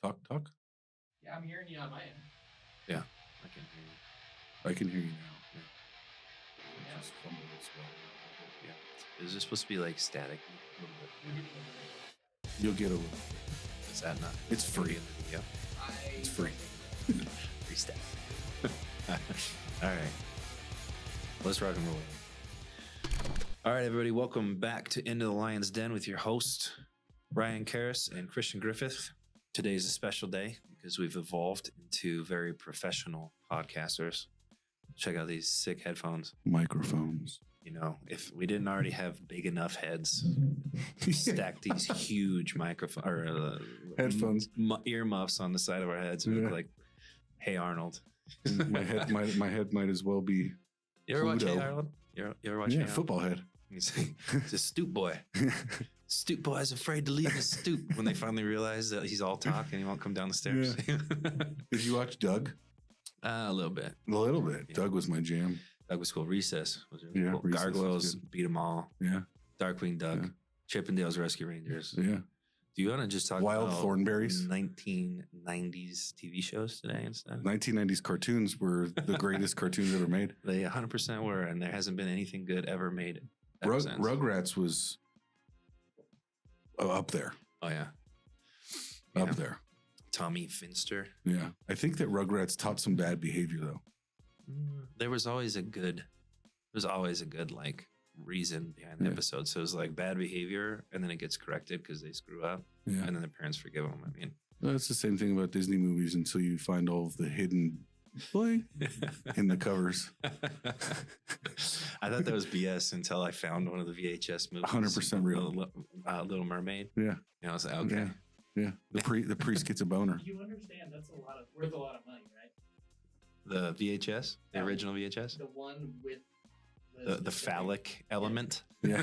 Talk. Yeah, I'm hearing you on my end. Yeah, I can hear you. I can hear you now. Yeah. Just fumble as well. Yeah. Is this supposed to be like static a little bit? You'll get a little. Is that not? It's free. in the video? It's free. Free static. All right. Let's rock and roll. All right, everybody. Welcome back to Into the Lion's Den with your host, Ryan Karras and Christian Griffith. Today is a special day because we've evolved into very professional podcasters. Check out these sick headphones. Microphones. You know, if we didn't already have big enough heads, stack these huge microphone or Headphones, earmuffs on the side of our heads. We look like Hey Arnold. my head might as well be. You ever watch Pluto. Hey Arnold? You ever watch Hey Arnold? Football head. He's a stoop boy. Stoop boy's afraid to leave his stoop when they finally realize that he's all talk and he won't come down the stairs. Yeah. Did you watch Doug? A little bit. A little bit. Yeah. Doug was my jam. Doug was cool. Recess was really cool. Recess Gargoyles was good. beat them all. Yeah. Darkwing Duck. Yeah. Chippendales Rescue Rangers. Yeah. Do you want to just talk Wild about Thornberrys? 1990s TV shows today instead? 1990s cartoons were the greatest cartoons ever made. They 100% were, and there hasn't been anything good ever made. Ever since. Rugrats was up there. Oh, yeah. Up there. Tommy Finster. Yeah. I think that Rugrats taught some bad behavior, though. There was always a good like reason behind the episode. So it was like bad behavior, and then it gets corrected because they screw up, Yeah. and then the parents forgive them. I mean, Well, it's the same thing about Disney movies until you find all of the hidden bling in the covers. I thought that was BS until I found one of the VHS movies. 100% real. Little Mermaid. Yeah. And I was like, okay. Yeah. The priest gets a boner. You understand that's worth a lot of money, right? The VHS, the original VHS, The one with the phallic element. Yeah.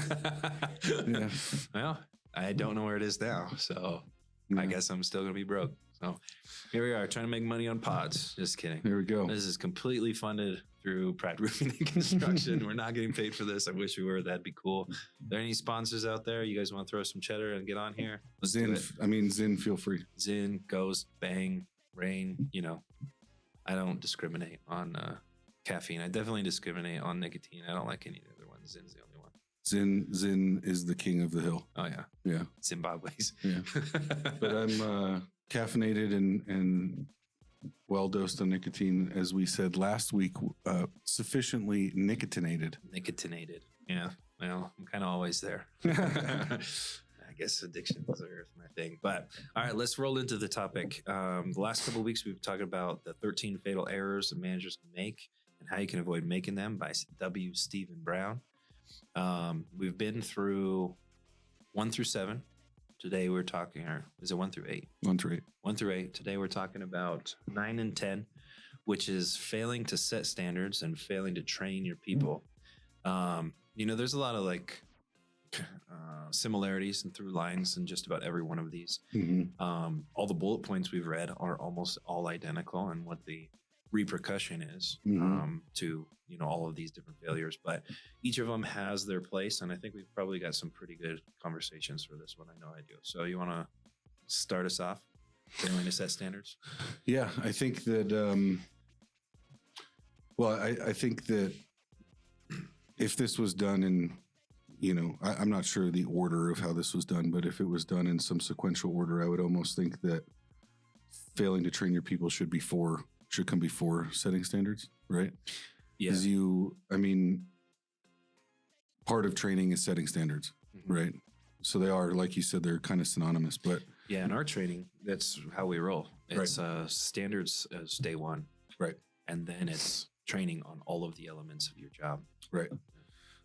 Yeah. Well, I don't know where it is now, so I guess I'm still gonna be broke. So here we are trying to make money on pods. Just kidding. There we go. This is completely funded through Pratt Roofing and Construction. We're not getting paid for this. I wish we were. That'd be cool. Are there any sponsors out there? You guys want to throw some cheddar and get on here? Let's do it. Zin, feel free. Zin, Ghost, Bang, Rain. You know, I don't discriminate on caffeine. I definitely discriminate on nicotine. I don't like any of the other ones. Zin's the only one. Zin is the king of the hill. Oh, yeah. Yeah. Zimbabwe's. Yeah. But I'm caffeinated and well dosed on nicotine, as we said last week, sufficiently nicotinated. Nicotinated. Yeah. Well, I'm kind of always there. I guess addictions are my thing. But all right, let's roll into the topic. The last couple of weeks, we've been talking about the 13 fatal errors that managers can make and how you can avoid making them by W. Stephen Brown. We've been through 1 through 7. Today we're talking, or is it 1 through 8? 1 through 8. 1 through 8. Today we're talking about 9 and 10, which is failing to set standards and failing to train your people. You know, there's a lot of like similarities and through lines in just about every one of these. Mm-hmm. All the bullet points we've read are almost all identical in what the repercussion is to, you know, all of these different failures, but each of them has their place, and I think we've probably got some pretty good conversations for this one. I know I do. So you want to start us off, failing to set standards? Yeah, I think that I think that if this was done in, you know, I'm not sure the order of how this was done, but if it was done in some sequential order, I would almost think that failing to train your people should come before setting standards, right? Yeah. Part of training is setting standards, right? So they are, like you said, they're kind of synonymous, but yeah, in our training, that's how we roll. It's standards as day one. Right. And then it's training on all of the elements of your job. Right.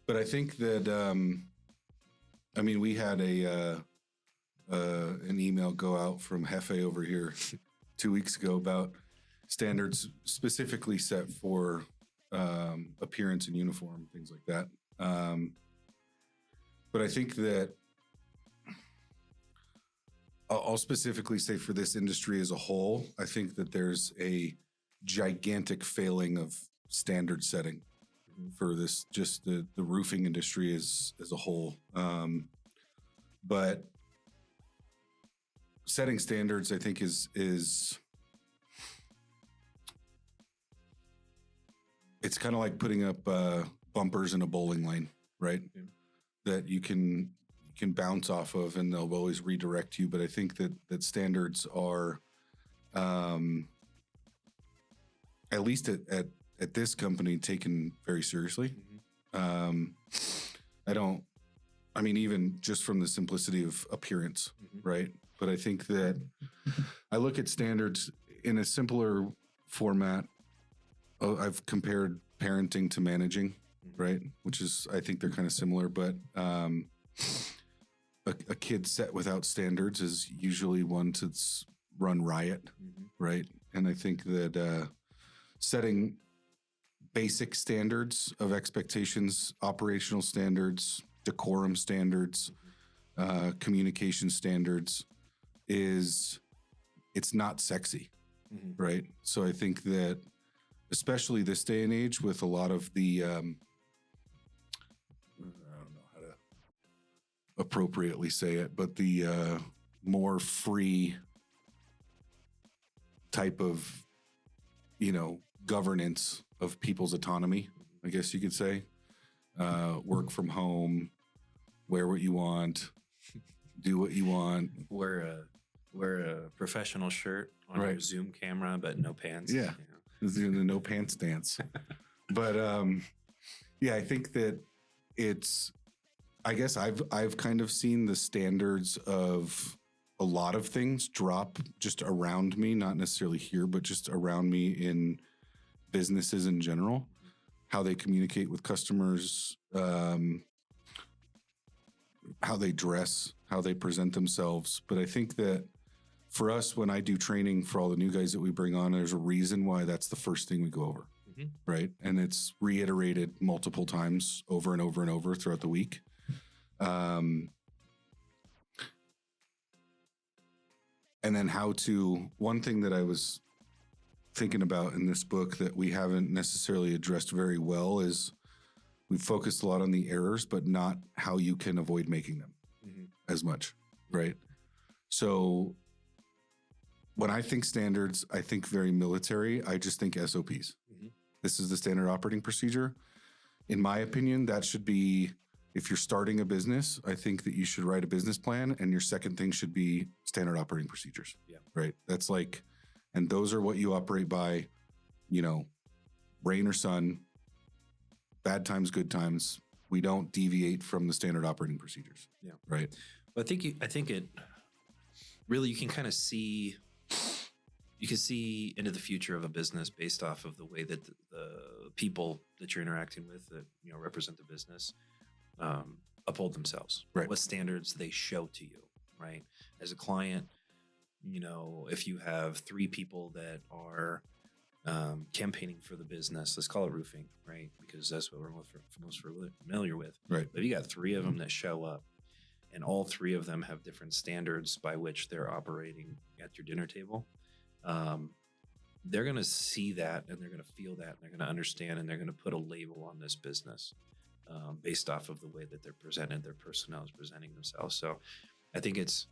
But I think that, we had an email go out from Hefe over here 2 weeks ago about standards specifically set for appearance and uniform, things like that. But I think that I'll specifically say for this industry as a whole, I think that there's a gigantic failing of standard setting for this, just the roofing industry as a whole. But setting standards, I think, is it's kind of like putting up bumpers in a bowling lane, right? Yeah. That you can bounce off of, and they'll always redirect you. But I think that standards are, at least at this company, taken very seriously. I mean, even just from the simplicity of appearance, right? But I think that I look at standards in a simpler format. I've compared parenting to managing, right? Which is, I think they're kind of similar, but a kid set without standards is usually one to run riot, right? And I think that setting basic standards of expectations, operational standards, decorum standards, communication standards it's not sexy, right? So I think that especially this day and age with a lot of the, I don't know how to appropriately say it, but the more free type of, governance of people's autonomy, I guess you could say. Work from home, wear what you want, do what you want. Wear a professional shirt on your Zoom camera, but no pants. Yeah. The no pants dance. But I think that I guess I've kind of seen the standards of a lot of things drop just around me, not necessarily here, but just around me in businesses in general, how they communicate with customers, how they dress, how they present themselves. But I think that for us, when I do training for all the new guys that we bring on, there's a reason why that's the first thing we go over, right? And it's reiterated multiple times over and over and over throughout the week. And then one thing that I was thinking about in this book that we haven't necessarily addressed very well is we've focused a lot on the errors, but not how you can avoid making them as much, right? So when I think standards, I think very military. I just think SOPs. This is the standard operating procedure. In my opinion, that should be, if you're starting a business, I think that you should write a business plan, and your second thing should be standard operating procedures. Yeah. Right. That's like, and those are what you operate by, rain or sun, bad times, good times. We don't deviate from the standard operating procedures. Yeah. Right. But I think it really, you can kind of see, into the future of a business based off of the way that the people that you're interacting with that, represent the business, uphold themselves, right? What standards they show to you, right? As a client, if you have 3 people that are campaigning for the business, let's call it roofing, right? Because that's what we're most familiar with, right? But if you got 3 of them that show up, and all 3 of them have different standards by which they're operating at your dinner table, they're going to see that, and they're going to feel that, and they're going to understand, and they're going to put a label on this business based off of the way that they're presented, their personnel is presenting themselves. So I think it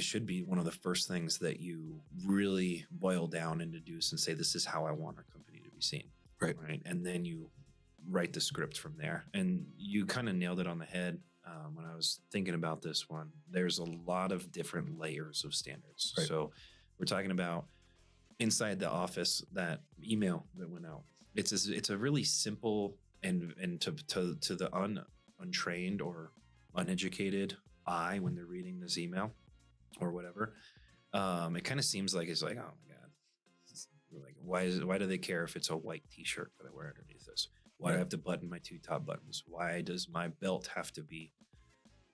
should be one of the first things that you really boil down and deduce and say, this is how I want our company to be seen. Right. And then you write the script from there. And you kind of nailed it on the head. When I was thinking about this one, there's a lot of different layers of standards. Right. So we're talking about inside the office, that email that went out. It's a really simple and to the untrained or uneducated eye when they're reading this email or whatever, it kind of seems like it's like, oh my God, like why do they care if it's a white T-shirt that I wear underneath this? Why do I have to button my 2 top buttons? Why does my belt have to be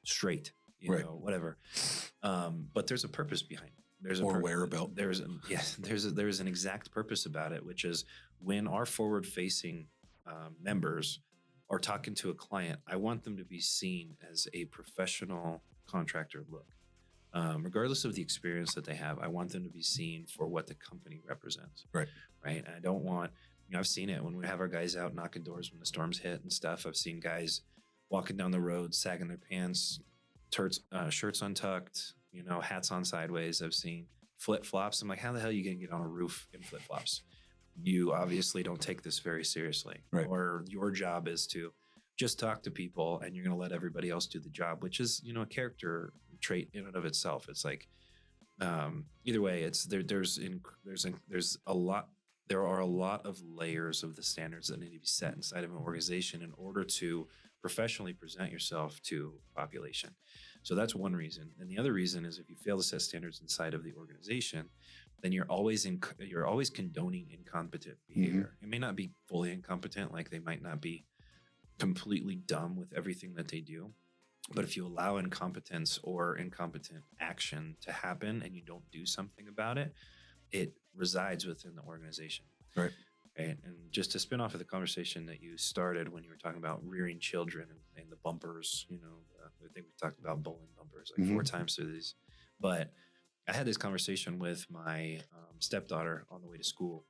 straight? Whatever. But there's a purpose behind it. Wear a belt. There's an exact purpose about it, which is when our forward-facing members are talking to a client, I want them to be seen as a professional contractor look. Regardless of the experience that they have, I want them to be seen for what the company represents. Right. Right. And I don't want, I've seen it when we have our guys out knocking doors when the storms hit and stuff. I've seen guys walking down the road, sagging their pants, shirts untucked, you know, hats on sideways. I've seen flip flops. I'm like, how the hell are you going to get on a roof in flip flops? You obviously don't take this very seriously, Right. or your job is to just talk to people and you're going to let everybody else do the job, which is, you know, a character trait in and of itself. It's like, either way, it's there's a lot, there are a lot of layers of the standards that need to be set inside of an organization in order to professionally present yourself to population. So that's one reason. And the other reason is if you fail to set standards inside of the organization, then you're always condoning incompetent behavior. It may not be fully incompetent, like they might not be completely dumb with everything that they do. But if you allow incompetence or incompetent action to happen and you don't do something about it, it resides within the organization. Right. And just to spin off of the conversation that you started when you were talking about rearing children and the bumpers, you know, I think we talked about bowling bumpers like 4 times through these. But I had this conversation with my stepdaughter on the way to school.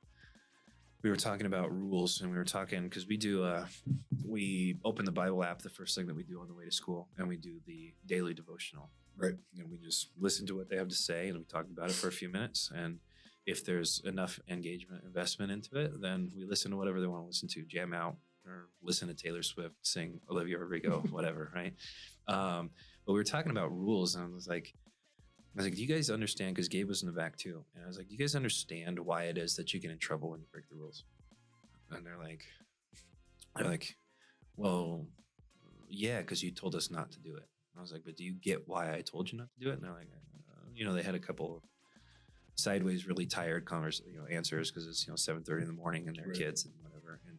We were talking about rules, and we were talking because we open the Bible app the first thing that we do on the way to school, and we do the daily devotional. Right. And we just listen to what they have to say, and we talk about it for a few minutes. And if there's enough engagement, investment into it, then we listen to whatever they want to listen to, jam out, or listen to Taylor Swift sing Olivia Rodrigo, whatever, right? But we were talking about rules, and I was like, do you guys understand? Because Gabe was in the back too. And I was like, do you guys understand why it is that you get in trouble when you break the rules? And they're like, well, yeah, because you told us not to do it. And I was like, but do you get why I told you not to do it? And they're like, you know, they had a couple of sideways, really tired answers because it's, 7:30 in the morning and they're kids and whatever. And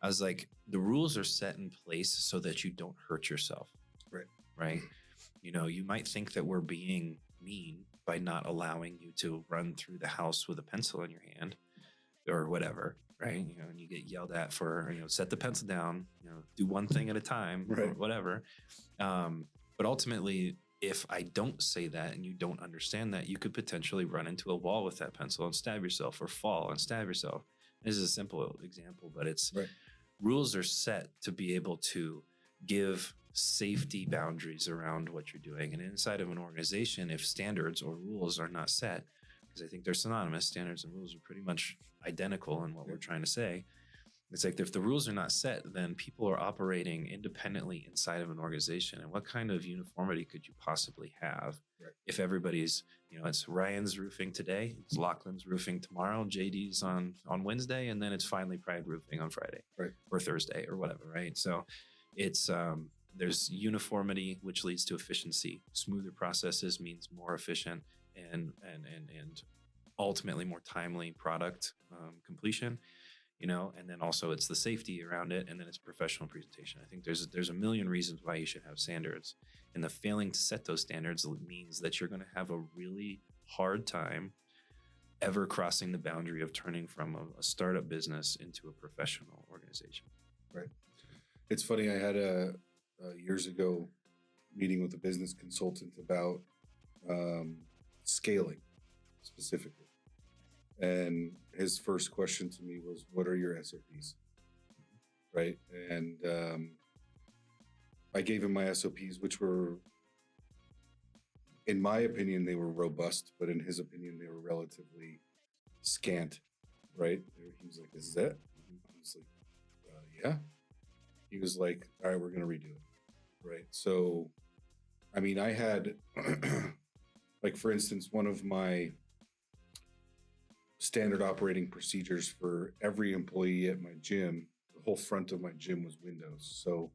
I was like, the rules are set in place so that you don't hurt yourself. Right. Right. You know, you might think that we're being mean by not allowing you to run through the house with a pencil in your hand or whatever, right? You know, and you get yelled at for, set the pencil down, do one thing at a time, or whatever. But ultimately, if I don't say that and you don't understand that, you could potentially run into a wall with that pencil and stab yourself, or fall and stab yourself. This is a simple example, but it's rules are set to be able to give safety boundaries around what you're doing. And inside of an organization, if standards or rules are not set, because I think they're synonymous, standards and rules are pretty much identical in what we're trying to say. It's like if the rules are not set, then people are operating independently inside of an organization. And what kind of uniformity could you possibly have if everybody's, it's Ryan's roofing today, it's Lachlan's roofing tomorrow, JD's on Wednesday, and then it's finally Pride roofing on Friday or Thursday or whatever, right? So it's there's uniformity, which leads to efficiency. Smoother processes means more efficient and ultimately more timely product completion. And then also it's the safety around it, and then it's professional presentation. I think there's a million reasons why you should have standards, and the failing to set those standards means that you're going to have a really hard time ever crossing the boundary of turning from a startup business into a professional organization. Right. It's funny. I had a years ago meeting with a business consultant about scaling specifically. And his first question to me was, what are your SOPs? Right. And I gave him my SOPs, which were, in my opinion, they were robust, but in his opinion, they were relatively scant. Right. He was like, this is it? I was like, yeah. He was like, all right, we're going to redo it. Right. So, I mean, I had, like, for instance, one of my standard operating procedures for every employee at my gym, the whole front of my gym was windows. So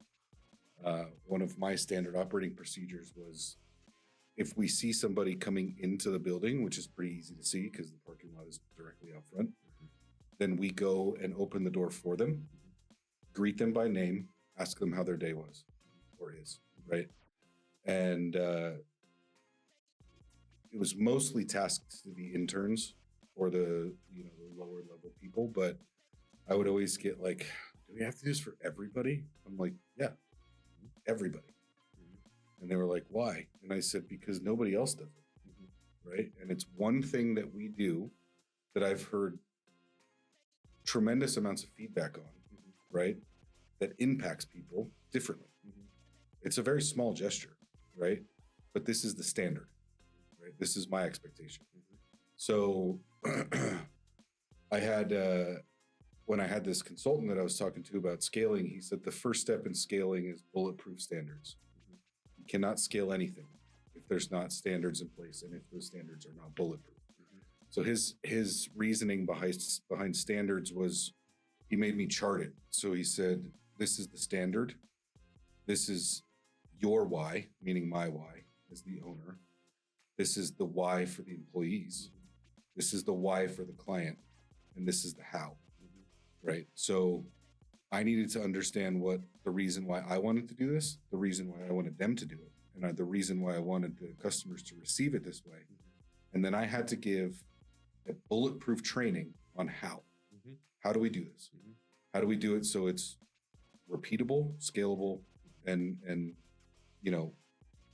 one of my standard operating procedures was, if we see somebody coming into the building, which is pretty easy to see because the parking lot is directly out front, then we go and open the door for them, greet them by name, ask them how their day was or is, right? And it was mostly tasked to the interns or the the lower level people, but I would always get like, do we have to do this for everybody? I'm like, yeah, everybody. And they were like, why? And I said, because nobody else does it, right? And it's one thing that we do that I've heard tremendous amounts of feedback on, right? That impacts people differently. It's a very small gesture, right? But this is the standard, right? This is my expectation. So I had, when I had this consultant that I was talking to about scaling, he said the first step in scaling is bulletproof standards. You cannot scale anything if there's not standards in place and if those standards are not bulletproof. So his reasoning behind standards was he made me chart it. So he said, this is the standard. This is your why, meaning my why as the owner. This is the why for the employees. This is the why for the client. And this is the how, right? So I needed to understand what the reason why I wanted to do this, the reason why I wanted them to do it, and the reason why I wanted the customers to receive it this way. And then I had to give a bulletproof training on how. How do we do this? How do we do it so it's repeatable, scalable, and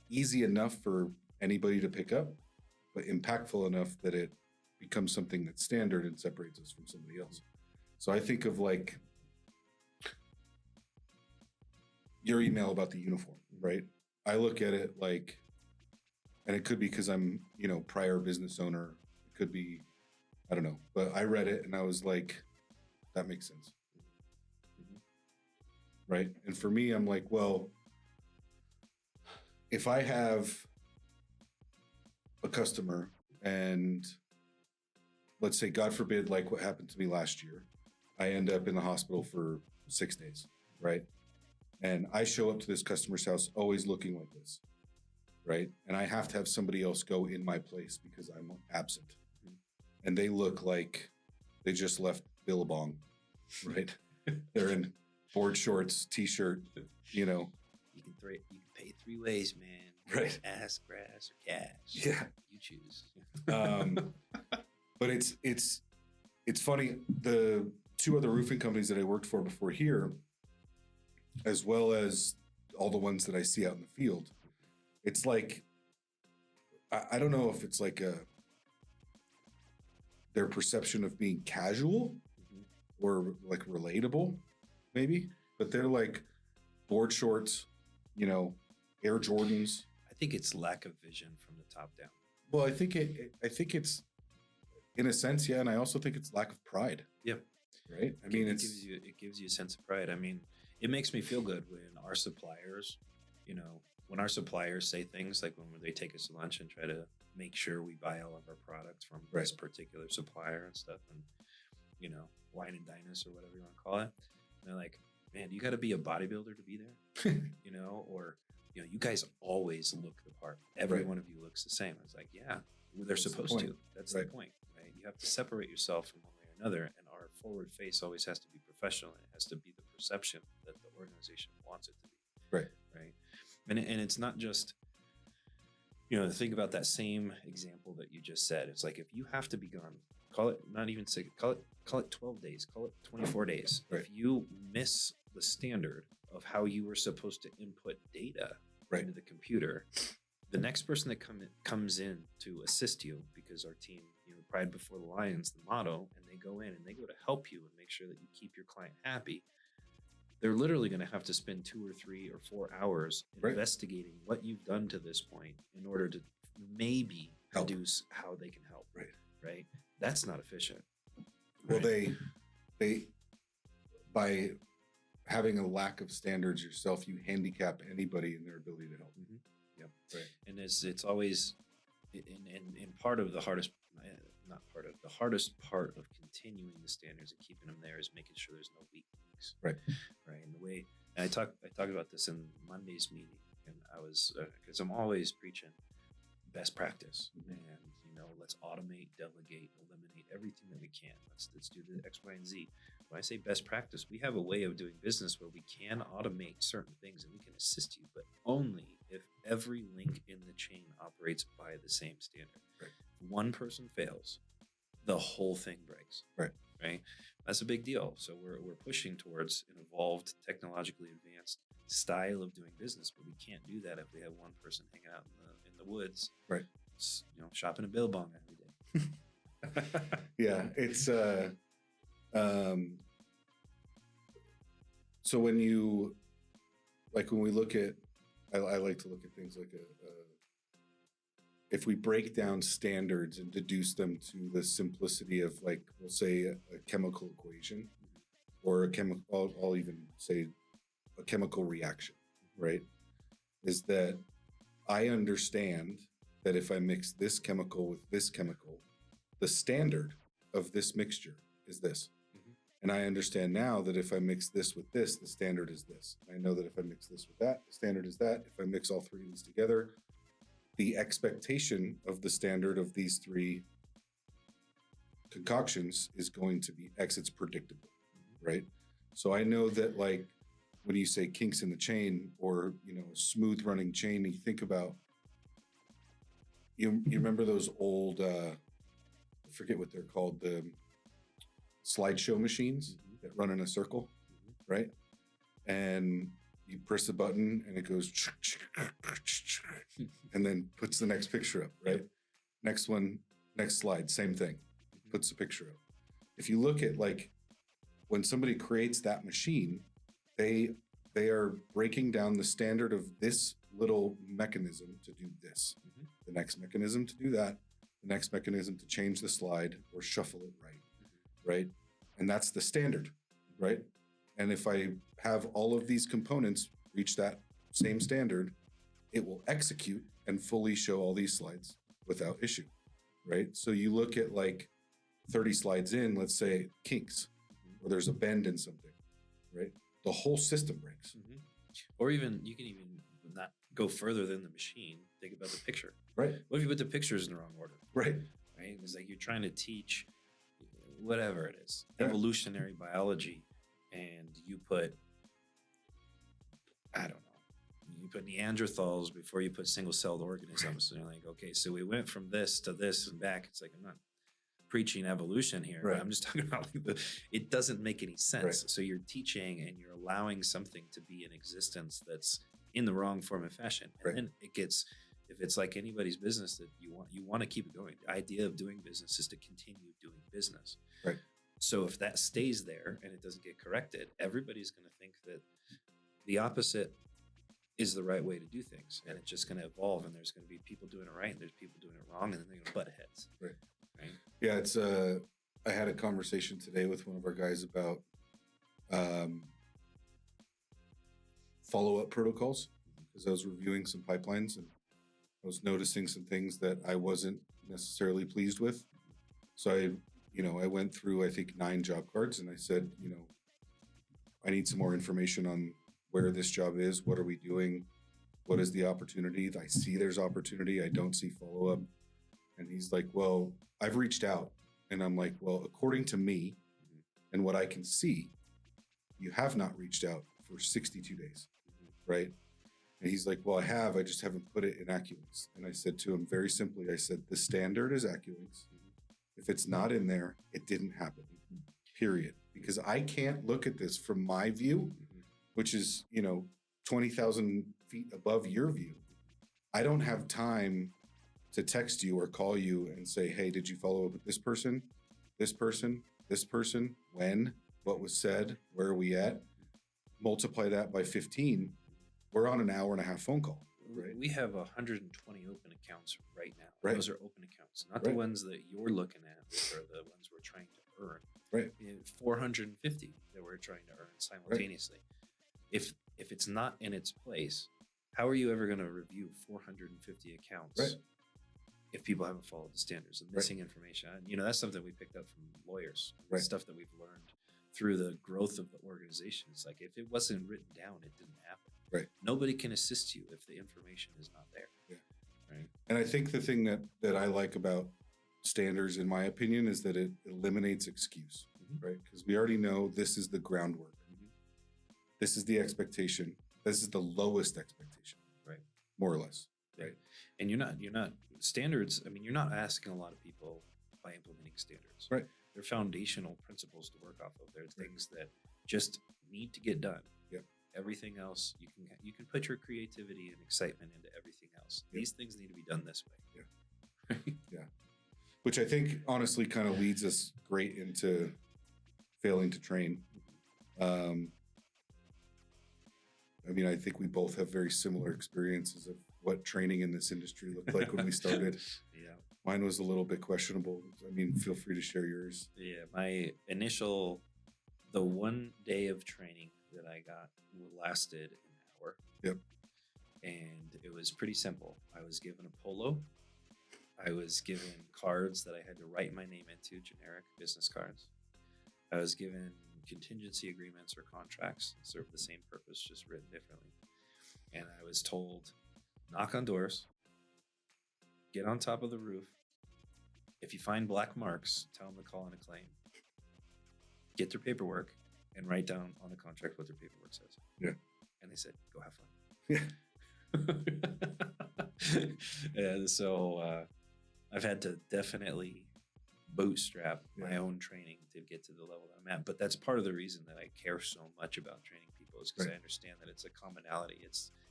easy enough for anybody to pick up, but impactful enough that it becomes something that's standard and separates us from somebody else. So I think of like your email about the uniform, right? I look at it like, and it could be because I'm, prior business owner. It could be, I don't know, but I read it and I was like, that makes sense. Right. And for me, I'm like, well, if I have a customer and let's say, God forbid, like what happened to me last year, I end up in the hospital for 6 days, right? And I show up to this customer's house always looking like this, right? And I have to have somebody else go in my place because I'm absent. And they look like they just left Billabong, right? They're in board shorts, t-shirt, You can pay 3 ways, man. Right. Ass, grass, or cash. Yeah. You choose. But it's funny. The 2 other roofing companies that I worked for before here, as well as all the ones that I see out in the field, it's like, I don't know if it's like their perception of being casual or like relatable, maybe, but they're like board shorts, Air Jordans. I think it's lack of vision from the top down. Well, I think it's in a sense, yeah, and I also think it's lack of pride. Yeah, right. I mean, it gives you a sense of pride. I mean, it makes me feel good when our suppliers, say things like when they take us to lunch and try to make sure we buy all of our products from this particular supplier and stuff, and wine and dine us or whatever you want to call it. And they're like, man, you got to be a bodybuilder to be there, or you guys always look the part. Every one of you looks the same. I was like, yeah, they're supposed to. That's the point, right? You have to separate yourself from one way or another, and our forward face always has to be professional. And it has to be the perception that the organization wants it to be. Right. And it's not just, think about that same example that you just said. It's like if you have to be gone, call it not even 6, call it 12 days, call it 24 days. Right. If you miss the standard of how you were supposed to input data into the computer, the next person that comes in to assist you, because our team, Pride Before the Lions, the motto, and they go in and they go to help you and make sure that you keep your client happy. They're literally going to have to spend 2 or 3 or 4 hours investigating what you've done to this point in order to maybe deduce how they can help. Right. That's not efficient. Well, they by having a lack of standards yourself, you handicap anybody in their ability to help. Yep. Right. And it's always in part of the hardest, not part of the hardest part of continuing the standards and keeping them there is making sure there's no weak links. Right. And the way, and I talked about this in Monday's meeting, and I was, because I'm always preaching best practice, and let's automate, delegate, eliminate everything that we can. Let's do the X, Y, and Z. When I say best practice, we have a way of doing business where we can automate certain things and we can assist you, but only if every link in the chain operates by the same standard. If one person fails, the whole thing breaks. Right. That's a big deal. So we're pushing towards an evolved, technologically advanced style of doing business, but we can't do that if we have one person hanging out in the woods. Shopping a Billabong every day. Yeah, it's so when we look at, I like to look at things like if we break down standards and deduce them to the simplicity of, like, we'll say a chemical equation or a chemical, I'll even say a chemical reaction, right? Is that I understand that if I mix this chemical with this chemical, the standard of this mixture is this. And I understand now that if I mix this with this, the standard is this. And I know that if I mix this with that, the standard is that. If I mix all three of these together, the expectation of the standard of these three concoctions is going to be X. It's predictable, right? So I know that, like, when you say kinks in the chain, or, you know, a smooth running chain, you think about, you remember those old, I forget what they're called, the slideshow machines that run in a circle, right? And you press a button and it goes and then puts the next picture up, right? Next one, next slide, same thing, puts the picture up. If you look at, like, when somebody creates that machine, they are breaking down the standard of this little mechanism to do this, the next mechanism to do that, the next mechanism to change the slide or shuffle it right? And that's the standard, right? And if I have all of these components reach that same standard, it will execute and fully show all these slides without issue, right? So you look at, like, 30 slides in, let's say kinks, or there's a bend in something, right? The whole system breaks. Or even, you can even not go further than the machine. Think about the picture. Right. What if you put the pictures in the wrong order? Right. Right? It's like you're trying to teach whatever it is, Yeah. evolutionary biology, and you put, I don't know, you put Neanderthals before you put single-celled organisms. And you're like, okay, so we went from this to this and back. It's like, I'm not preaching evolution here, Right. but I'm just talking about, like, it doesn't make any sense. Right. So you're teaching and you're allowing something to be in existence that's in the wrong form and fashion. And Right. then it gets, if it's like anybody's business that you want to keep it going. The idea of doing business is to continue doing business. Right. So if that stays there and it doesn't get corrected, everybody's going to think that the opposite is the right way to do things, and it's just going to evolve. And there's going to be people doing it right, and there's people doing it wrong, and then they're going to butt heads. Right. Right. Yeah, it's I had a conversation today with one of our guys about follow-up protocols, because I was reviewing some pipelines and I was noticing some things that I wasn't necessarily pleased with. So I went through, I think, 9 job cards, and I said, I need some more information on where this job is. What are we doing? What is the opportunity? I see there's opportunity. I don't see follow-up. And he's like, well, I've reached out. And I'm like, well, according to me and what I can see, you have not reached out for 62 days, right? And he's like, well, I have. I just haven't put it in AccuLinks. And I said to him very simply, I said, the standard is AccuLinks. If it's not in there, it didn't happen, period. Because I can't look at this from my view, which is, 20,000 feet above your view. I don't have time to text you or call you and say, hey, did you follow up with this person, this person, this person, when, what was said, where are we at? Multiply that by 15. We're on an hour and a half phone call, right? We have 120 open accounts right now. Right. Those are open accounts, not Right. the ones that you're looking at, which are the ones we're trying to earn. Right. We have 450 that we're trying to earn simultaneously. If it's not in its place, how are you ever going to review 450 accounts? Right. If people haven't followed the standards and missing information? And, that's something we picked up from lawyers, Right. stuff that we've learned through the growth of the organization. It's like, if it wasn't written down, it didn't happen. Right. Nobody can assist you if the information is not there. Yeah. Right. And I think the thing that I like about standards, in my opinion, is that it eliminates excuse, right? Because we already know this is the groundwork. This is the expectation. This is the lowest expectation, right? More or less, right? And you're not standards. I mean, you're not asking a lot of people by implementing standards, right? They're foundational principles to work off of. They're things that just need to get done. Yep. Everything else, you can put your creativity and excitement into everything else. Yep. These things need to be done this way. Yeah. Yeah. Which I think honestly kind of leads us great into failing to train. I mean, I think we both have very similar experiences of what training in this industry looked like when we started. Yeah. Mine was a little bit questionable. I mean, feel free to share yours. Yeah. The one day of training that I got lasted an hour. Yep. And it was pretty simple. I was given a polo. I was given cards that I had to write my name into, generic business cards. I was given contingency agreements or contracts that serve the same purpose, just written differently. And I was told, knock on doors, get on top of the roof. If you find black marks, tell them to call in a claim. Get their paperwork and write down on the contract what their paperwork says. Yeah. And they said, go have fun. Yeah. And so I've had to definitely bootstrap my own training to get to the level that I'm at. But that's part of the reason that I care so much about training people is because I understand that it's a commonality.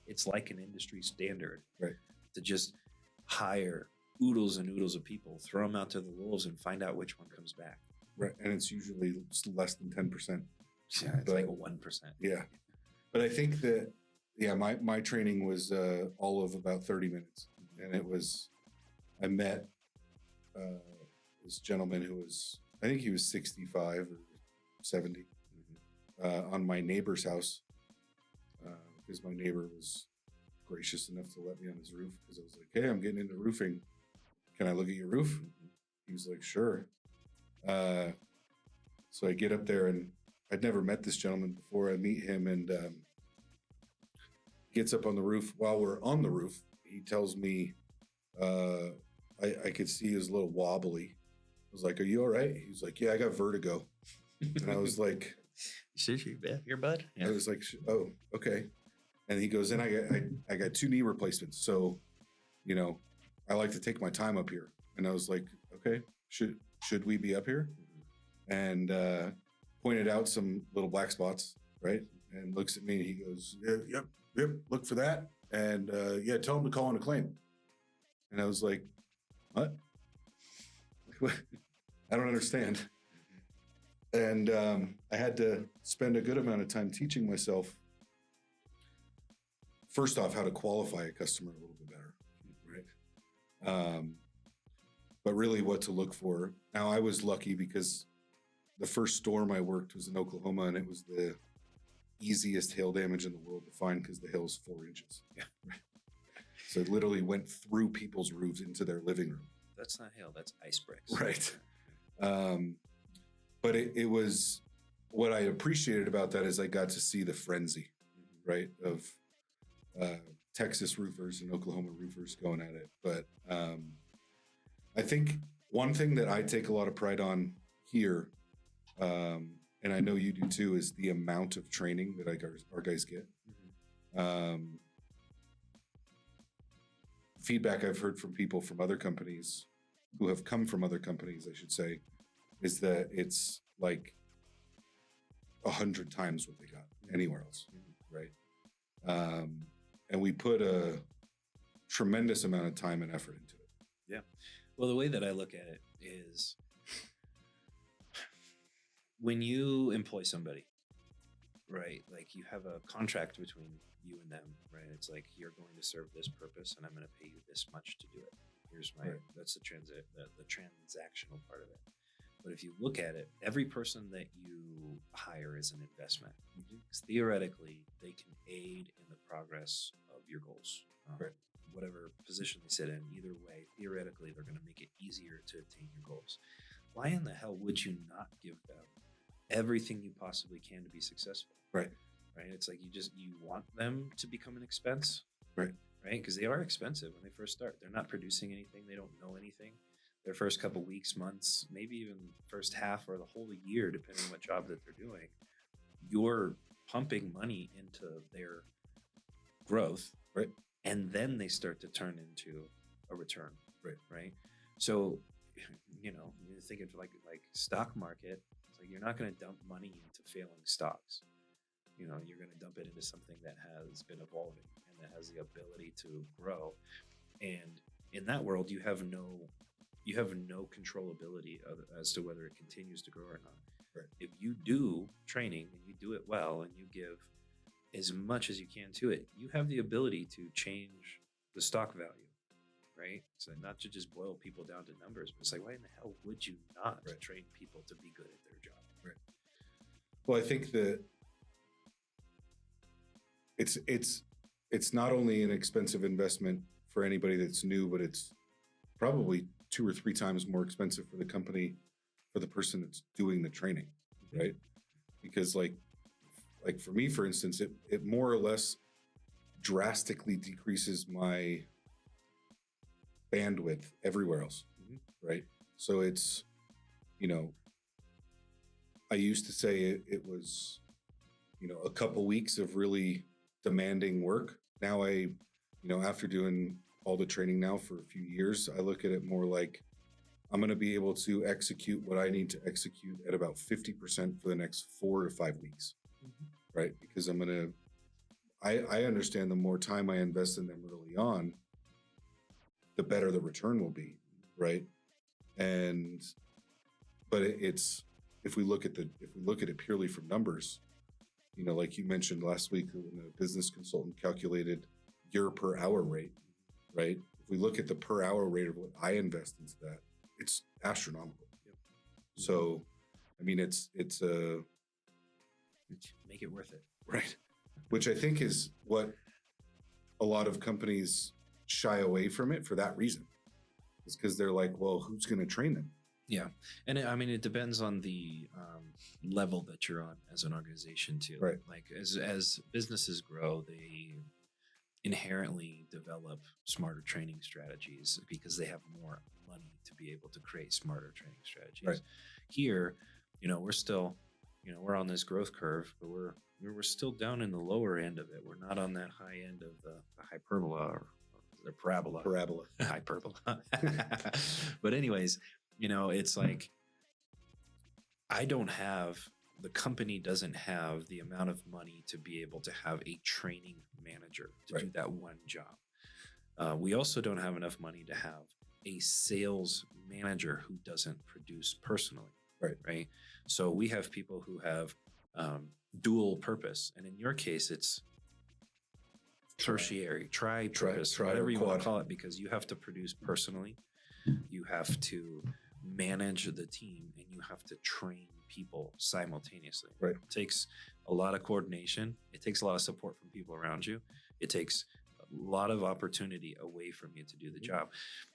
It's like an industry standard to just hire oodles and oodles of people, throw them out to the wolves and find out which one comes back. Right. And it's usually less than 10%. Yeah, it's like 1%. Yeah. But I think that, my training was all of about 30 minutes. And it was, I met this gentleman who was, I think he was 65 or 70 on my neighbor's house because my neighbor was gracious enough to let me on his roof because I was like, hey, I'm getting into roofing. Can I look at your roof? He was like, sure. So I get up there and I'd never met this gentleman before. I meet him and gets up on the roof. While we're on the roof, he tells me I could see he was a little wobbly. I was like, are you all right? He was like, yeah, I got vertigo. And I was like, Your bud? I was like, oh, okay. And he goes, and I got 2 knee replacements. So, I like to take my time up here. And I was like, okay, should we be up here? And pointed out some little black spots, right? And looks at me and he goes, yep, look for that. And tell him to call in a claim. And I was like, what? I don't understand. And I had to spend a good amount of time teaching myself, first off, how to qualify a customer a little bit better, right? But really what to look for. Now, I was lucky because the first storm I worked was in Oklahoma, and it was the easiest hail damage in the world to find because the hail is 4 inches. Yeah. So it literally went through people's roofs into their living room. That's not hail, that's ice bricks. Right. But it was, what I appreciated about that is I got to see the frenzy, right, of Texas roofers and Oklahoma roofers going at it. But I think one thing that I take a lot of pride on here, and I know you do too, is the amount of training that our guys get. Feedback I've heard from people from other companies who have come from other companies, I should say, is that it's like 100 times what they got anywhere else, right? And we put a tremendous amount of time and effort into it. Yeah. Well, the way that I look at it is when you employ somebody, right? Like you have a contract between you and them, right? It's like, you're going to serve this purpose and I'm going to pay you this much to do it. That's the transactional part of it. But if you look at it, every person that you hire is an investment. Because theoretically, they can aid in the progress of your goals. Whatever position they sit in, either way, theoretically, they're going to make it easier to attain your goals. Why in the hell would you not give them everything you possibly can to be successful? Right. It's like you want them to become an expense. Right. Because they are expensive when they first start. They're not producing anything. They don't know anything. Their first couple weeks, months, maybe even first half or the whole year, depending on what job that they're doing, you're pumping money into their growth, right? And then they start to turn into a return, right? So, you're thinking like stock market. It's like you're not going to dump money into failing stocks. You're going to dump it into something that has been evolving and that has the ability to grow. And in that world, you have no controllability as to whether it continues to grow or not. Right. If you do training and you do it well and you give as much as you can to it, you have the ability to change the stock value, right? So not to just boil people down to numbers, but it's like, why in the hell would you not Right. train people to be good at their job? Right. Well, I think that it's not only an expensive investment for anybody that's new, but it's probably 2 or 3 times more expensive for the company, for the person that's doing the training, right? Because like for me, for instance, it more or less drastically decreases my bandwidth everywhere else, right? So it's, you know, I used to say it was, you know, a couple weeks of really demanding work. Now after doing all the training now for a few years, I look at it more like I'm going to be able to execute what I need to execute at about 50% for the next 4 to 5 weeks, right? Because I understand the more time I invest in them early on, the better the return will be, right? But it's if we look at it purely from numbers, you know, like you mentioned last week when a business consultant calculated your per hour rate, right? If we look at the per hour rate of what I invest into that, it's astronomical. Yep. So, I mean, it's Make it worth it. right, which I think is what a lot of companies shy away from it for that reason. It's because they're like, well, who's going to train them? Yeah. And it depends on the level that you're on as an organization too. Right. Like as businesses grow, they inherently develop smarter training strategies because they have more money to be able to create smarter training strategies. Right. Here, you know, we're still, you know, we're on this growth curve, but we're still down in the lower end of it. We're not on that high end of the hyperbola or the parabola. Hyperbola. But anyways, you know, it's like the company doesn't have the amount of money to be able to have a training manager to do that one job. We also don't have enough money to have a sales manager who doesn't produce personally. Right. So we have people who have dual purpose. And in your case, it's tertiary, tri-purpose, whatever you want to call it, because you have to produce personally. You have to manage the team and you have to train people simultaneously. Right. It takes a lot of coordination. It takes a lot of support from people around you. It takes a lot of opportunity away from you to do the job.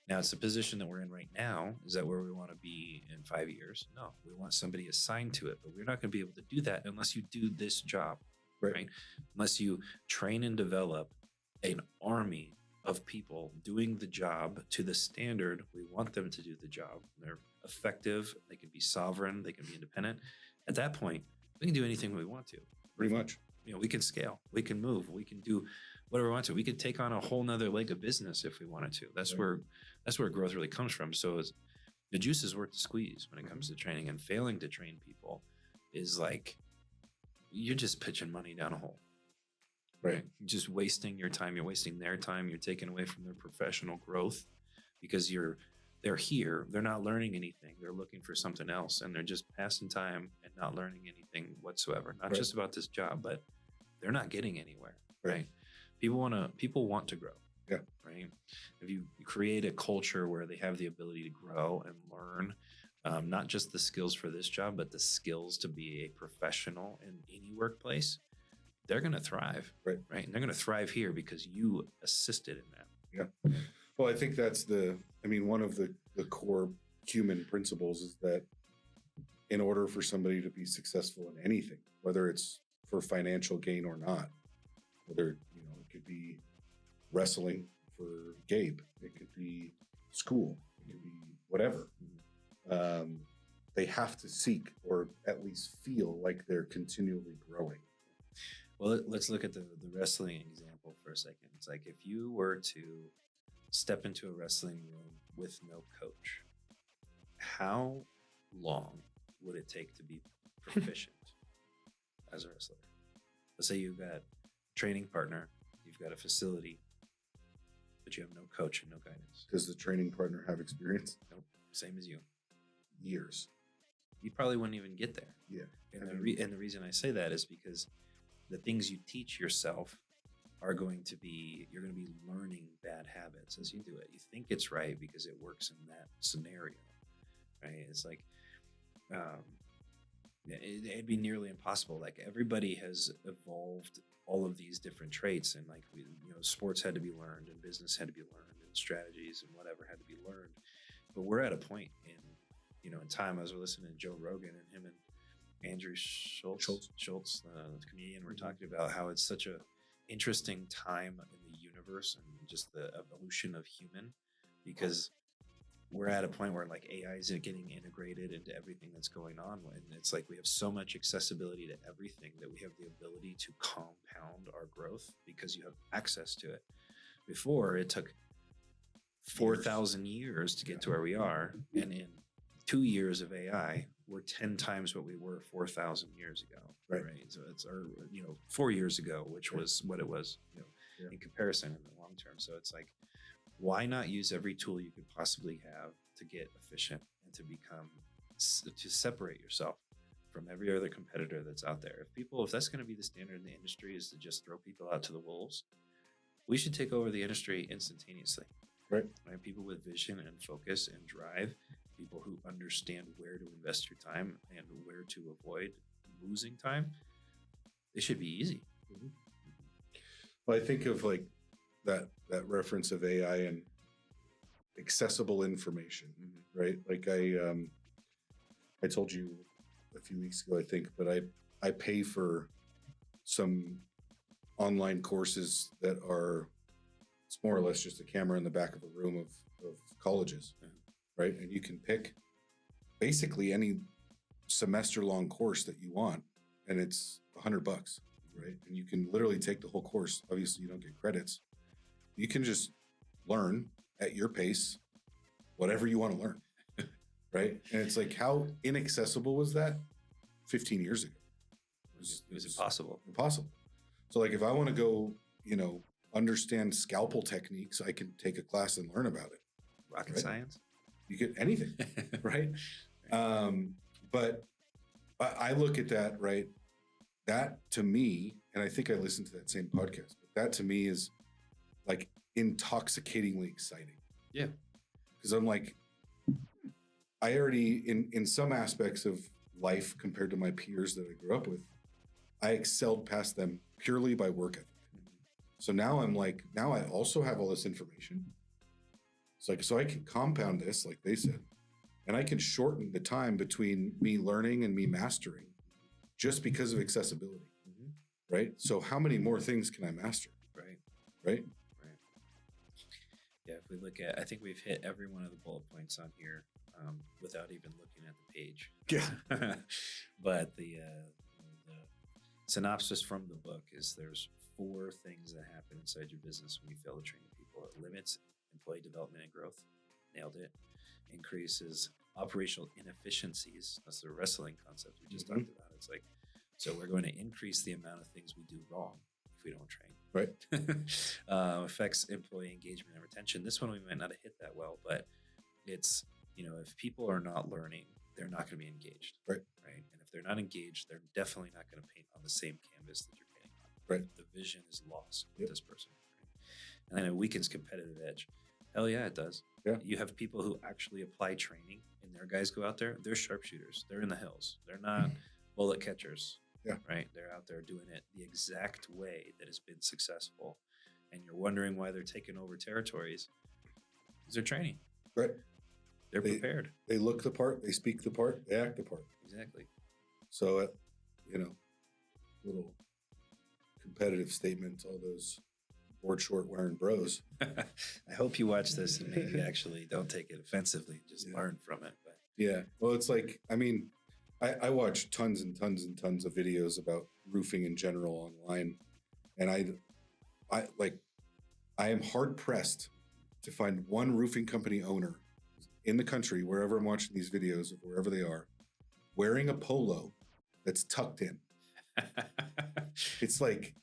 Now, it's the position that we're in right now. Is that where we want to be in 5 years? No, we want somebody assigned to it, but we're not going to be able to do that unless you do this job, right? Unless you train and develop an army of people doing the job to the standard we want them to do the job. They're effective. They can be sovereign. They can be independent. At that point, we can do anything we want to. Pretty much. You know, we can scale. We can move. We can do whatever we want to. We could take on a whole nother leg of business if we wanted to. That's where growth really comes from. So the juice is worth the squeeze when it comes to training, and failing to train people is like you're just pitching money down a hole. Right. You're just wasting your time. You're wasting their time. You're taking away from their professional growth because they're here. They're not learning anything. They're looking for something else, and they're just passing time and not learning anything whatsoever. Not just about this job, but they're not getting anywhere. Right. People want to grow. Yeah. Right. If you create a culture where they have the ability to grow and learn, not just the skills for this job, but the skills to be a professional in any workplace, they're going to thrive. Right. And they're going to thrive here because you assisted in that. Yeah. Well, I think that's one of the core human principles is that in order for somebody to be successful in anything, whether it's for financial gain or not, whether, you know, it could be wrestling for Gabe, it could be school, it could be whatever. They have to seek or at least feel like they're continually growing. Well, let's look at the wrestling example for a second. It's like if you were to step into a wrestling room with no coach, how long would it take to be proficient as a wrestler? Let's say you've got a training partner, you've got a facility, but you have no coach and no guidance. Does the training partner have experience? Nope. Same as you. Years. You probably wouldn't even get there. Yeah. And the reason I say that is because the things you teach yourself are going to be, you're going to be learning bad habits as you do it. You think it's right because it works in that scenario, right? It's like, um, it'd be nearly impossible. Like everybody has evolved all of these different traits, and like sports had to be learned, and business had to be learned, and strategies and whatever had to be learned. But we're at a point in time. I was listening to Joe Rogan, and him and Andrew Schultz, the comedian, were talking about how it's such a interesting time in the universe and just the evolution of human, because we're at a point where like AI is getting integrated into everything that's going on. And it's like we have so much accessibility to everything that we have the ability to compound our growth because you have access to it. Before, it took 4,000 years to get to where we are. And in 2 years of AI, we're 10 times what we were 4,000 years ago. Right. So it's 4 years ago, which was what it was, in comparison in the long term. So it's like, why not use every tool you could possibly have to get efficient and to separate yourself from every other competitor that's out there? If that's going to be the standard in the industry, is to just throw people out to the wolves, we should take over the industry instantaneously. Right. People with vision and focus and drive, people who understand where to invest your time and where to avoid losing time. It should be easy. Mm-hmm. Well, I think of like that reference of AI and accessible information, right? Like I told you a few weeks ago, I think, but I pay for some online courses that it's more or less just a camera in the back of a room of colleges, right? And you can pick basically any semester long course that you want, and it's $100, right? And you can literally take the whole course. Obviously, you don't get credits. You can just learn at your pace, whatever you want to learn, right? And it's like, how inaccessible was that 15 years ago? It was impossible. Impossible. So like, if I want to go, understand scalpel techniques, I can take a class and learn about it. Rocket science? You get anything, right? But I look at that, right? That to me, and I think I listened to that same podcast, but that to me is like intoxicatingly exciting. Yeah. Because I'm like, I already, in some aspects of life compared to my peers that I grew up with, I excelled past them purely by work ethic. So now I'm like, now I also have all this information. It's like, so I can compound this, like they said, and I can shorten the time between me learning and me mastering just because of accessibility. Right. So how many more things can I master? Right. Yeah. If we look at, I think we've hit every one of the bullet points on here without even looking at the page. Yeah. But the synopsis from the book is there's 4 things that happen inside your business when you fail to train people. It limits employee development and growth. Nailed it. Increases operational inefficiencies. That's the wrestling concept we just talked about. It's like, so we're going to increase the amount of things we do wrong if we don't train. Right. Affects employee engagement and retention. This one we might not have hit that well, but it's, if people are not learning, they're not going to be engaged. Right. And if they're not engaged, they're definitely not going to paint on the same canvas that you're painting on. Right. The vision is lost with this person. Right? And then it weakens competitive edge. Hell yeah, it does. Yeah. You have people who actually apply training, and their guys go out there. They're sharpshooters. They're in the hills. They're not bullet catchers. Yeah. Right. They're out there doing it the exact way that has been successful. And you're wondering why they're taking over territories. Because they're training. Right. They're prepared. They look the part, they speak the part, they act the part. Exactly. So, little competitive statement to all those board short wearing bros. I hope you watch this and maybe actually don't take it offensively. Just learn from it. But yeah. Well, it's like, I watch tons and tons and tons of videos about roofing in general online. And I am hard pressed to find one roofing company owner in the country, wherever I'm watching these videos, of wherever they are, wearing a polo that's tucked in. It's like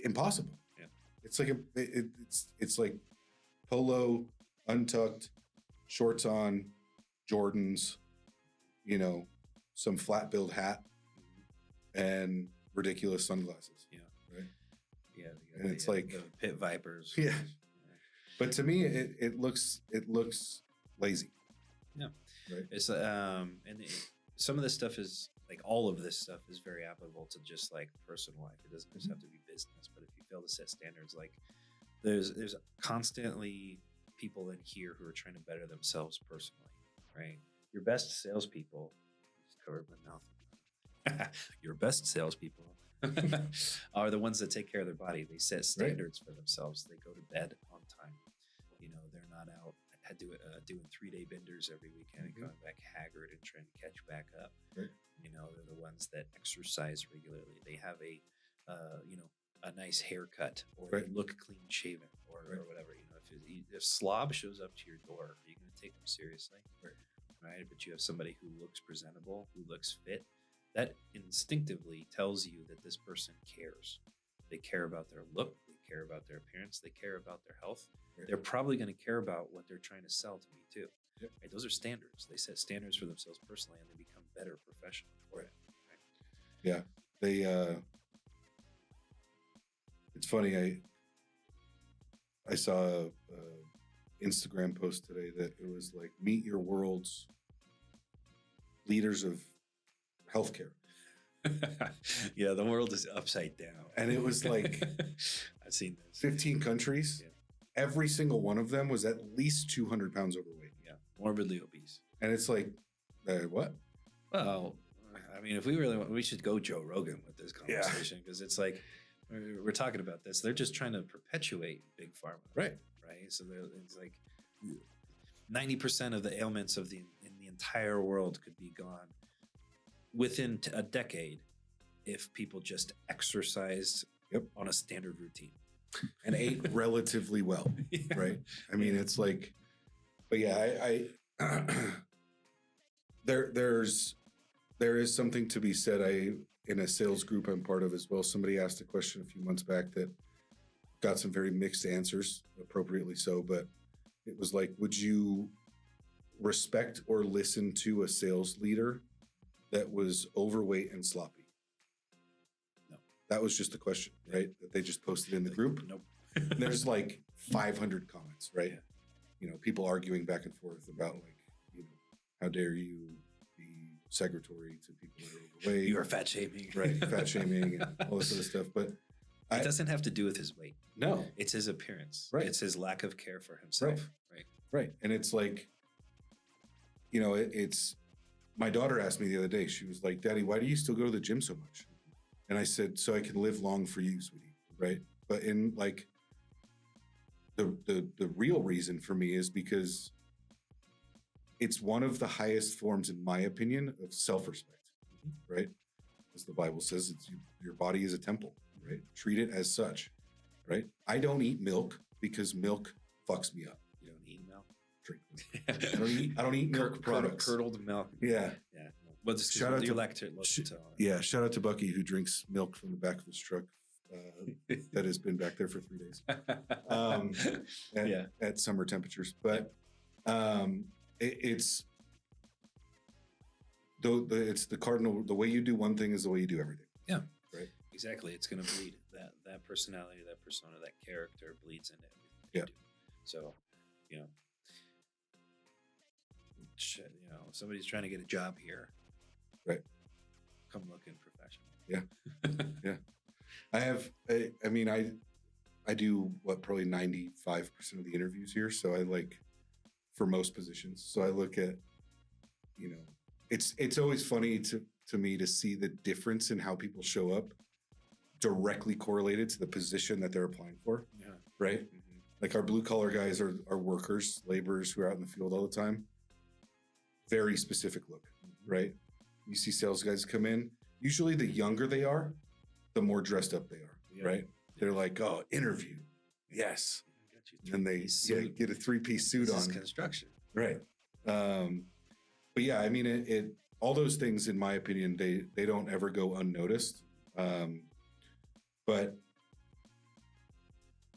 impossible. Yeah. It's like it's like polo, untucked, shorts on, Jordans, some flat billed hat, and ridiculous sunglasses. Yeah. Right. Yeah, they got And it's like- the pit vipers. Yeah. But to me, it looks lazy. It's some of this stuff is like all of this stuff is very applicable to just like personal life. It doesn't just have to be business. But if you fail to set standards, like there's constantly people in here who are trying to better themselves personally, right? Your best salespeople, just covered my mouth. Your best salespeople are the ones that take care of their body. They set standards for themselves. They go to bed on time. You know, they're not out doing 3-day benders every weekend and coming back haggard and trying to catch back up. Right. You know, they're the ones that exercise regularly. They have a nice haircut, or they look clean shaven, or whatever. You know, if slob shows up to your door, are you going to take them seriously? Right. But you have somebody who looks presentable, who looks fit. That instinctively tells you that this person cares. They care about their look. They care about their appearance. They care about their health. They're probably going to care about what they're trying to sell to me too. Yep. Right? Those are standards. They set standards for themselves personally, and they become better professionally for it. Right? Yeah. They it's funny, I saw a Instagram post today that it was like, meet your world's leaders of healthcare. Yeah, the world is upside down. And it was like I've seen this. 15 countries. Yeah. Every single one of them was at least 200 pounds overweight. Yeah, morbidly obese. And it's like, what? Well, I mean, if we really want, we should go Joe Rogan with this conversation, because it's like we're talking about this. They're just trying to perpetuate big pharma, Right. So it's like 90% of the ailments in the entire world could be gone within a decade if people just exercised on a standard routine And ate relatively well. Yeah. Right. I mean, it's like, but yeah, I there is something to be said. In a sales group I'm part of as well, somebody asked a question a few months back that got some very mixed answers, appropriately so, but it was like, would you respect or listen to a sales leader that was overweight and sloppy? No. That was just the question, right? That they just posted in the group. Nope. And there's like 500 comments, right? Yeah. You know, people arguing back and forth about like, you know, how dare you be segregatory to people that are overweight? You are fat shaming. Right, fat shaming and all this other stuff. But It doesn't have to do with his weight. no, It's his appearance. Right. It's his lack of care for himself. Right. right. And it's like, you know, it's my daughter asked me the other day, she was like, Daddy, why do you still go to the gym so much? And I said, so I can live long for you, sweetie. Right. But in like, the real reason for me is because it's one of the highest forms, in my opinion, of self-respect, right? As the Bible says, your body is a temple, right? Treat it as such, right? I don't eat milk because milk fucks me up. You don't eat milk. Drink milk. I don't eat milk products. Curdled milk. Yeah. Yeah. Well, just Shout out your to- lactose. Yeah. Shout out to Bucky, who drinks milk from the back of his truck that has been back there for 3 days at summer temperatures. But it's the cardinal. The way you do one thing is the way you do everything. Yeah. Right. Exactly. It's going to bleed. That personality, that persona, that character bleeds into everything Yeah. you do. So, you know, if somebody's trying to get a job here, right? Come looking professional. Yeah. Yeah. I mean, I do probably 95% of the interviews here. So I like for most positions. So I look at, you know, it's always funny to me to see the difference in how people show up directly correlated to the position that they're applying for. Yeah. Right. Mm-hmm. Like our blue collar guys are workers, laborers who are out in the field all the time. Very specific look, right? You see sales guys come in, usually the younger they are, the more dressed up they are, right? They're like, oh, interview. Yes. And they get a 3-piece suit on. Construction. Right. But yeah, I mean, it all those things, in my opinion, they don't ever go unnoticed. But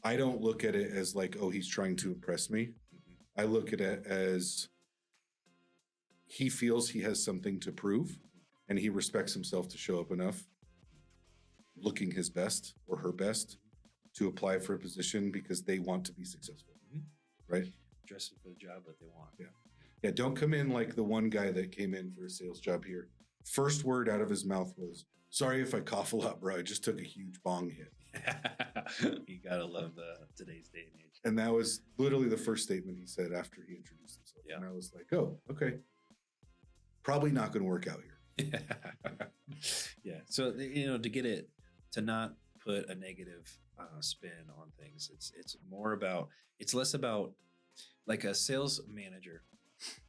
I don't look at it as like, oh, he's trying to impress me. I look at it as he feels he has something to prove, and he respects himself to show up enough, looking his best or her best, to apply for a position because they want to be successful, right? Dressing for the job that they want. Yeah, don't come in like the one guy that came in for a sales job here. First word out of his mouth was, "Sorry if I cough a lot, bro. I just took a huge bong hit." You gotta love today's day and age. And that was literally the first statement he said after he introduced himself. Yeah. And I was like, oh, okay. Probably not going to work out here. Yeah. So to get it to not put a negative spin on things, it's more about, it's less about like a sales manager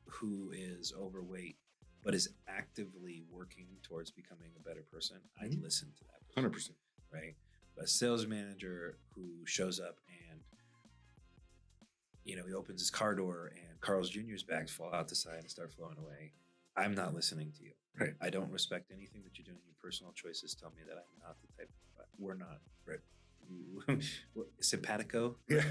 who is overweight but is actively working towards becoming a better person. I'd listen to that person, 100%. right? But a sales manager who shows up and he opens his car door and Carl's Jr.'s bags fall out the side and start flowing away. I'm not listening to you. Right. I don't respect anything that you do in your personal choices. Tell me that I'm not the type of, we're not. Right. Simpatico. Yeah.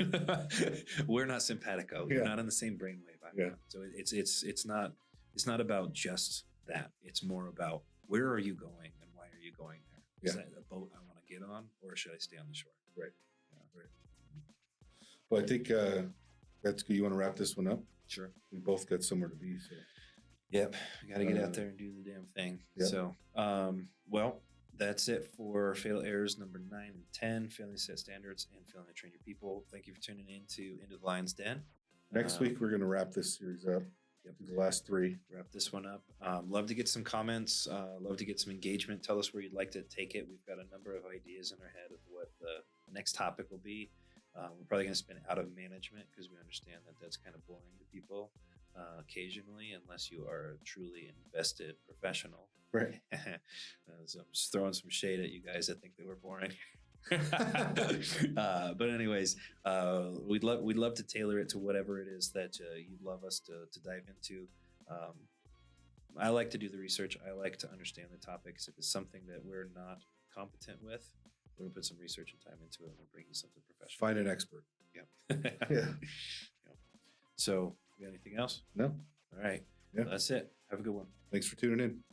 We're not simpatico. Yeah. We're not on the same brainwave. Yeah. So it's not about just that. It's more about where are you going and why are you going there? Is that a boat I want to get on, or should I stay on the shore? Right. Yeah. Right. Well, I think that's good. You want to wrap this one up? Sure. We both got somewhere to be. So. Yep. We got to get out there and do the damn thing. Yep. So, well, that's it for Fatal Errors number 9 and 10, failing to set standards and failing to train your people. Thank you for tuning in to Into the Lion's Den. Next week, we're going to wrap this series up. Yep. The last 3. Wrap this one up. Love to get some comments. Love to get some engagement. Tell us where you'd like to take it. We've got a number of ideas in our head of what the next topic will be. We're probably going to spin out of management because we understand that that's kind of boring to people occasionally, unless you are a truly invested professional. Right. So I'm just throwing some shade at you guys that think that we're boring. But anyways, we'd love to tailor it to whatever it is that you'd love us to dive into. I like to do the research. I like to understand the topics. If it's something that we're not competent with, we're gonna put some research and time into it, and we'll bring you something professional. Find an expert. Yeah. Yeah. So, you got anything else? No. All right. Yeah. That's it. Have a good one. Thanks for tuning in.